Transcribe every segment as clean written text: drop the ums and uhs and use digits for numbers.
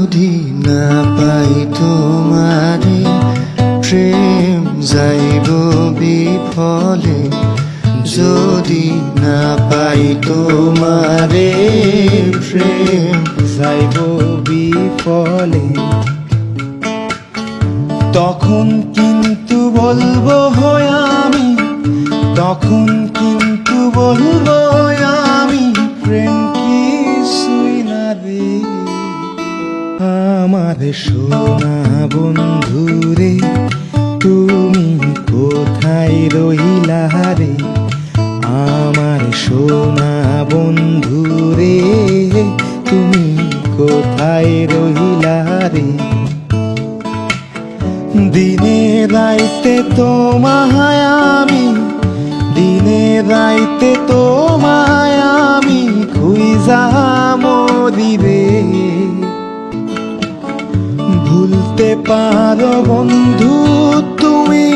যদি না পাই তোমারে, প্রেম যাইব বিফলে। যদি না পাই তোমারে, প্রেম যাইব বিফলে। তখন কিন্তু বলবো হয় আমি, তখন কিন্তু বলবো আমি, প্রেম কিছুই না রে। আমার সোনা বন্ধুরে, তুমি কোথায় রহিলা রে? আমার সোনা বন্ধুরে, তুমি কোথায় রহিলা রে? দিনে রাইতে তোমায় আমি, দিনে রাইতে তোমায় আমি খুঁজা মরি রে। ভুলতে পারো বন্ধু তুমি,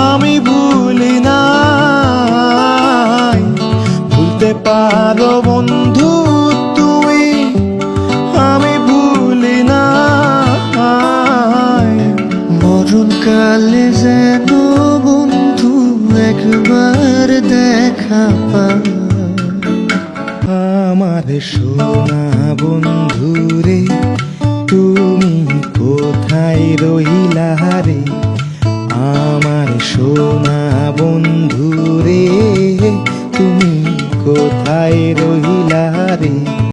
আমি ভুলি নাই। ভুলতে পারো বন্ধু তুমি, আমি ভুলি নাই। মরণকালে যেন বন্ধু একবার দেখা পাই। আমার সোনা বন্ধুরে,